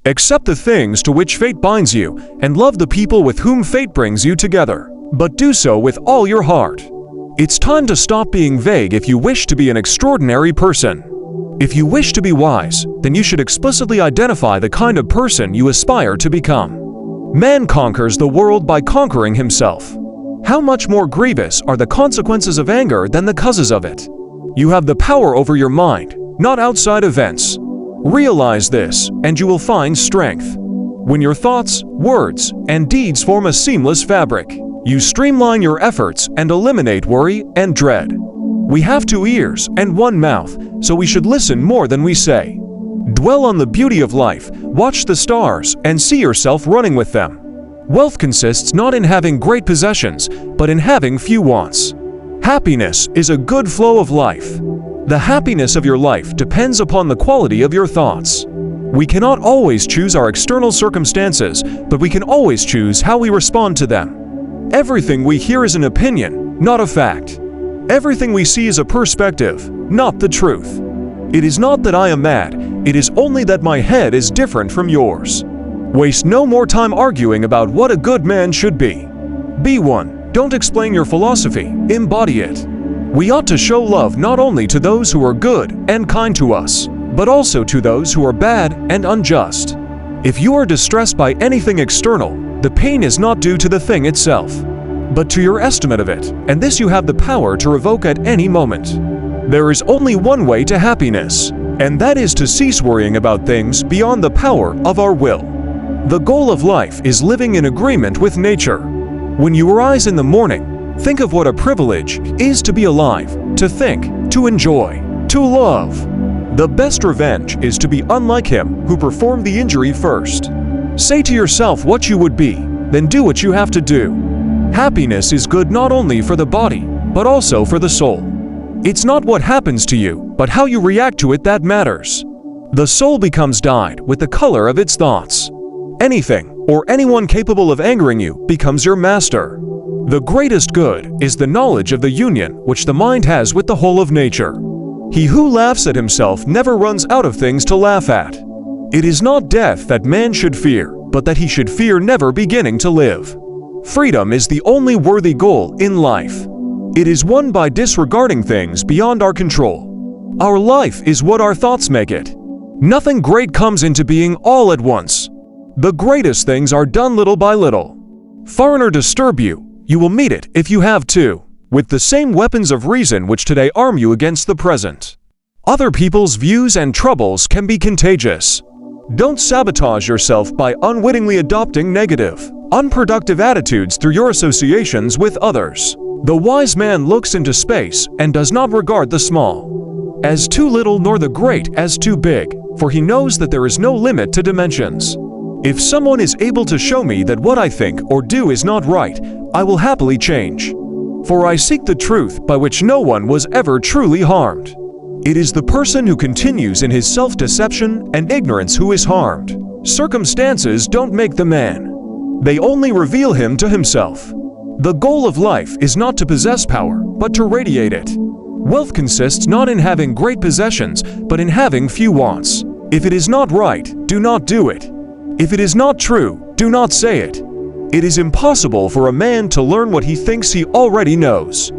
Accept the things to which fate binds you, and love the people with whom fate brings you together. But do so with all your heart. It's time to stop being vague if you wish to be an extraordinary person. If you wish to be wise, then you should explicitly identify the kind of person you aspire to become. Man conquers the world by conquering himself. How much more grievous are the consequences of anger than the causes of it? You have the power over your mind, not outside events. Realize this, and you will find strength. When your thoughts, words, and deeds form a seamless fabric, you streamline your efforts and eliminate worry and dread. We have 2 ears and 1 mouth, so we should listen more than we say. Dwell on the beauty of life, watch the stars, and see yourself running with them. Wealth consists not in having great possessions, but in having few wants. Happiness is a good flow of life. The happiness of your life depends upon the quality of your thoughts. We cannot always choose our external circumstances, but we can always choose how we respond to them. Everything we hear is an opinion, not a fact. Everything we see is a perspective, not the truth. It is not that I am mad, it is only that my head is different from yours. Waste no more time arguing about what a good man should be. Be one. Don't explain your philosophy, embody it. We ought to show love not only to those who are good and kind to us, but also to those who are bad and unjust. If you are distressed by anything external, the pain is not due to the thing itself, but to your estimate of it, and this you have the power to revoke at any moment. There is only one way to happiness, and that is to cease worrying about things beyond the power of our will. The goal of life is living in agreement with nature. When you arise in the morning, think of what a privilege is to be alive, to think, to enjoy, to love. The best revenge is to be unlike him who performed the injury first. Say to yourself what you would be, then do what you have to do. Happiness is good not only for the body, but also for the soul. It's not what happens to you, but how you react to it that matters. The soul becomes dyed with the color of its thoughts. Anything or anyone capable of angering you becomes your master. The greatest good is the knowledge of the union which the mind has with the whole of nature. He who laughs at himself never runs out of things to laugh at. It is not death that man should fear, but that he should fear never beginning to live. Freedom is the only worthy goal in life. It is won by disregarding things beyond our control. Our life is what our thoughts make it. Nothing great comes into being all at once. The greatest things are done little by little. Foreigner disturb you, you will meet it if you have to, with the same weapons of reason which today arm you against the present. Other people's views and troubles can be contagious. Don't sabotage yourself by unwittingly adopting negative, unproductive attitudes through your associations with others. The wise man looks into space and does not regard the small as too little nor the great as too big, for he knows that there is no limit to dimensions. If someone is able to show me that what I think or do is not right, I will happily change. For I seek the truth by which no one was ever truly harmed. It is the person who continues in his self-deception and ignorance who is harmed. Circumstances don't make the man. They only reveal him to himself. The goal of life is not to possess power, but to radiate it. Wealth consists not in having great possessions, but in having few wants. If it is not right, do not do it. If it is not true, do not say it. It is impossible for a man to learn what he thinks he already knows.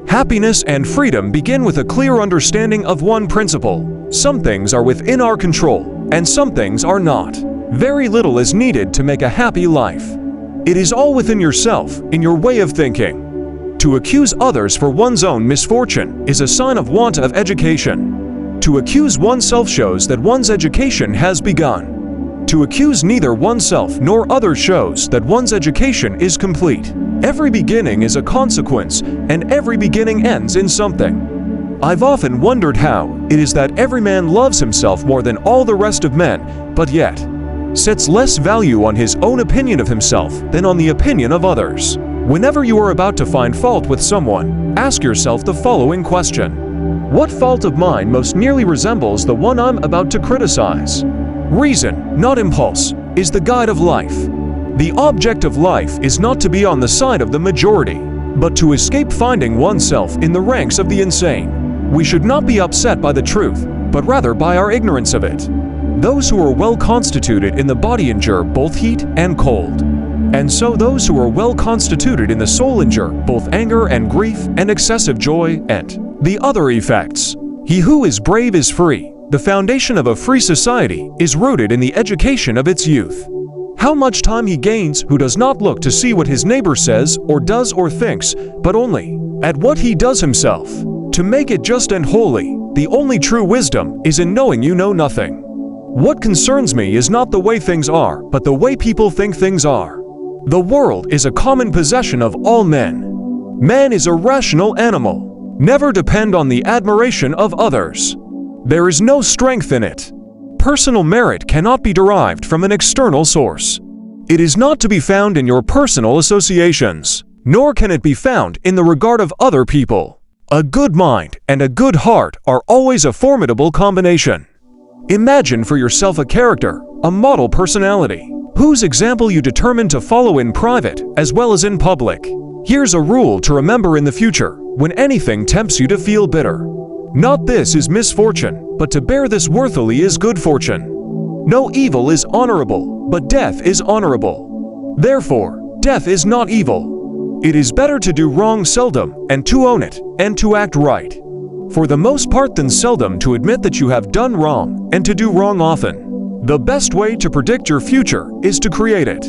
Happiness and freedom begin with a clear understanding of one principle. Some things are within our control, and some things are not. Very little is needed to make a happy life. It is all within yourself, in your way of thinking. To accuse others for one's own misfortune is a sign of want of education. To accuse oneself shows that one's education has begun. To accuse neither oneself nor others shows that one's education is complete. Every beginning is a consequence, and every beginning ends in something. I've often wondered how it is that every man loves himself more than all the rest of men, but yet sets less value on his own opinion of himself than on the opinion of others. Whenever you are about to find fault with someone, ask yourself the following question: what fault of mine most nearly resembles the one I'm about to criticize? Reason, not impulse, is the guide of life. The object of life is not to be on the side of the majority, but to escape finding oneself in the ranks of the insane. We should not be upset by the truth, but rather by our ignorance of it. Those who are well constituted in the body endure both heat and cold. And so those who are well constituted in the soul endure both anger and grief and excessive joy and the other effects. He who is brave is free. The foundation of a free society is rooted in the education of its youth. How much time he gains who does not look to see what his neighbor says or does or thinks, but only at what he does himself. To make it just and holy, the only true wisdom is in knowing you know nothing. What concerns me is not the way things are, but the way people think things are. The world is a common possession of all men. Man is a rational animal. Never depend on the admiration of others. There is no strength in it. Personal merit cannot be derived from an external source. It is not to be found in your personal associations, nor can it be found in the regard of other people. A good mind and a good heart are always a formidable combination. Imagine for yourself a character, a model personality, whose example you determine to follow in private as well as in public. Here's a rule to remember in the future, when anything tempts you to feel bitter. Not this is misfortune, but to bear this worthily is good fortune. No evil is honorable, but death is honorable. Therefore, death is not evil. It is better to do wrong seldom, and to own it, and to act right, for the most part than seldom to admit that you have done wrong, and to do wrong often. The best way to predict your future is to create it.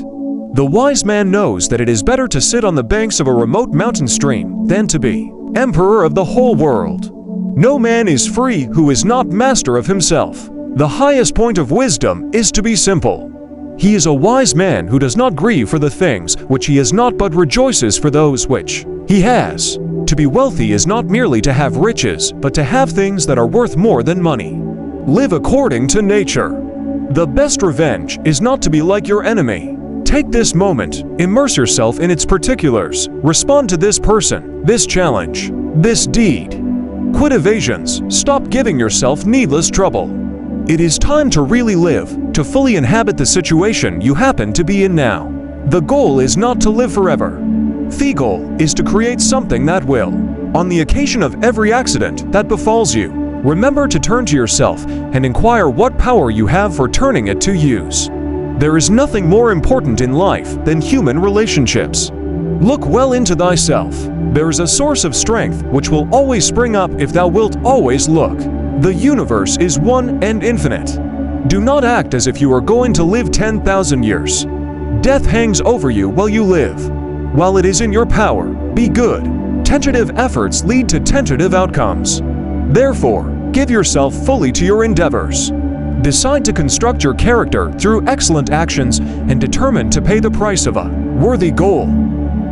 The wise man knows that it is better to sit on the banks of a remote mountain stream than to be emperor of the whole world. No man is free who is not master of himself. The highest point of wisdom is to be simple. He is a wise man who does not grieve for the things which he has not, but rejoices for those which he has. To be wealthy is not merely to have riches, but to have things that are worth more than money. Live according to nature. The best revenge is not to be like your enemy. Take this moment, immerse yourself in its particulars, respond to this person, this challenge, this deed. Quit evasions, stop giving yourself needless trouble. It is time to really live, to fully inhabit the situation you happen to be in now. The goal is not to live forever. The goal is to create something that will. On the occasion of every accident that befalls you, remember to turn to yourself and inquire what power you have for turning it to use. There is nothing more important in life than human relationships. Look well into thyself. There is a source of strength which will always spring up if thou wilt always look. The universe is one and infinite. Do not act as if you are going to live 10,000 years. Death hangs over you while you live. While it is in your power, be good. Tentative efforts lead to tentative outcomes. Therefore, give yourself fully to your endeavors. Decide to construct your character through excellent actions and determine to pay the price of a worthy goal.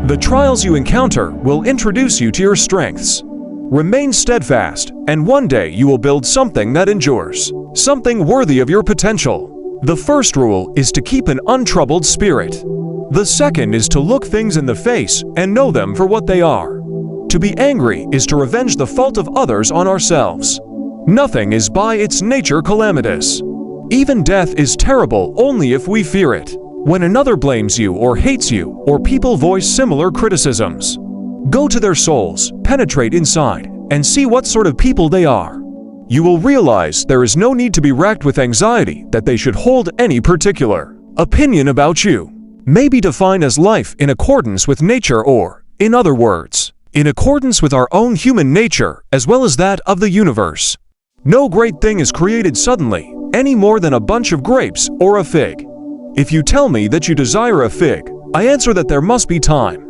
The trials you encounter will introduce you to your strengths. Remain steadfast, and one day you will build something that endures, something worthy of your potential. The first rule is to keep an untroubled spirit. The second is to look things in the face and know them for what they are. To be angry is to revenge the fault of others on ourselves. Nothing is by its nature calamitous. Even death is terrible only if we fear it. When another blames you or hates you, or people voice similar criticisms, go to their souls, penetrate inside, and see what sort of people they are. You will realize there is no need to be racked with anxiety that they should hold any particular opinion about you. May be defined as life in accordance with nature, or, in other words, in accordance with our own human nature as well as that of the universe. No great thing is created suddenly, any more than a bunch of grapes or a fig. If you tell me that you desire a fig, I answer that there must be time.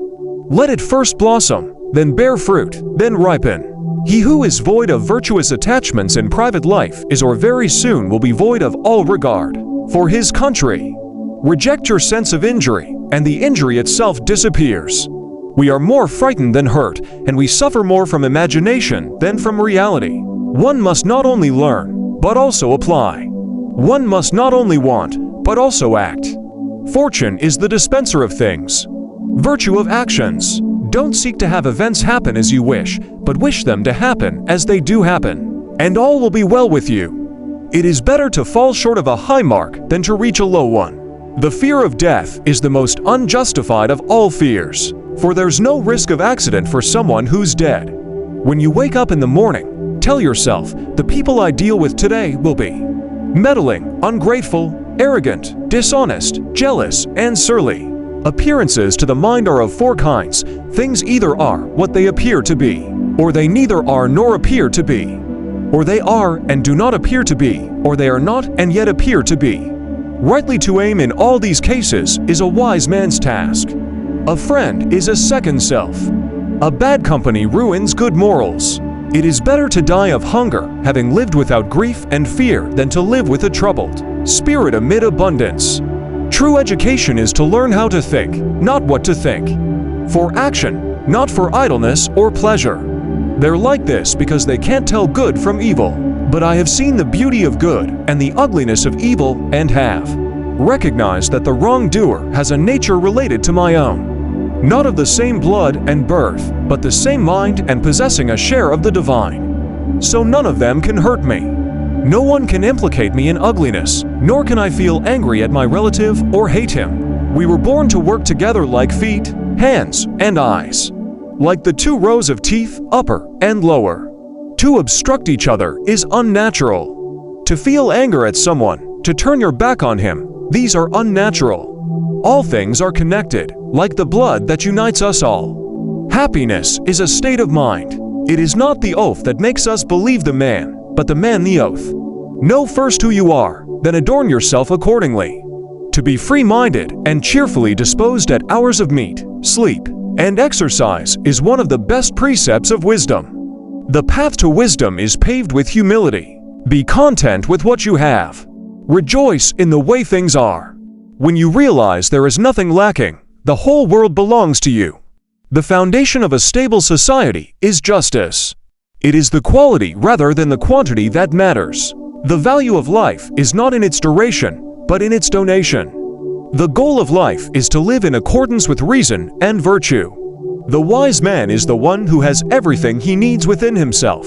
Let it first blossom, then bear fruit, then ripen. He who is void of virtuous attachments in private life is or very soon will be void of all regard for his country. Reject your sense of injury, and the injury itself disappears. We are more frightened than hurt, and we suffer more from imagination than from reality. One must not only learn, but also apply. One must not only want, but also act. Fortune is the dispenser of things. Virtue of actions. Don't seek to have events happen as you wish, but wish them to happen as they do happen, and all will be well with you. It is better to fall short of a high mark than to reach a low one. The fear of death is the most unjustified of all fears, for there's no risk of accident for someone who's dead. When you wake up in the morning, tell yourself, the people I deal with today will be meddling, ungrateful, arrogant, dishonest, jealous, and surly. Appearances to the mind are of four kinds. Things either are what they appear to be, or they neither are nor appear to be, or they are and do not appear to be, or they are not and yet appear to be. Rightly to aim in all these cases is a wise man's task. A friend is a second self. A bad company ruins good morals. It is better to die of hunger, having lived without grief and fear, than to live with a troubled spirit amid abundance. True education is to learn how to think, not what to think. For action, not for idleness or pleasure. They're like this because they can't tell good from evil. But I have seen the beauty of good and the ugliness of evil, and have recognized that the wrongdoer has a nature related to my own, not of the same blood and birth, but the same mind and possessing a share of the divine. So none of them can hurt me. No one can implicate me in ugliness, nor can I feel angry at my relative or hate him. We were born to work together like feet, hands, and eyes, like the two rows of teeth, upper and lower. To obstruct each other is unnatural. To feel anger at someone, to turn your back on him, these are unnatural. All things are connected, like the blood that unites us all. Happiness is a state of mind. It is not the oath that makes us believe the man, but the man the oath. Know first who you are, then adorn yourself accordingly. To be free-minded and cheerfully disposed at hours of meat, sleep, and exercise is one of the best precepts of wisdom. The path to wisdom is paved with humility. Be content with what you have. Rejoice in the way things are. When you realize there is nothing lacking, the whole world belongs to you. The foundation of a stable society is justice. It is the quality rather than the quantity that matters. The value of life is not in its duration, but in its donation. The goal of life is to live in accordance with reason and virtue. The wise man is the one who has everything he needs within himself.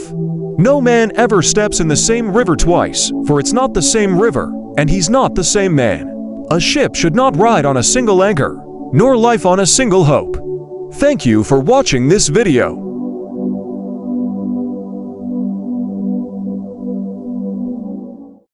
No man ever steps in the same river twice, for it's not the same river, and he's not the same man. A ship should not ride on a single anchor, nor life on a single hope. Thank you for watching this video.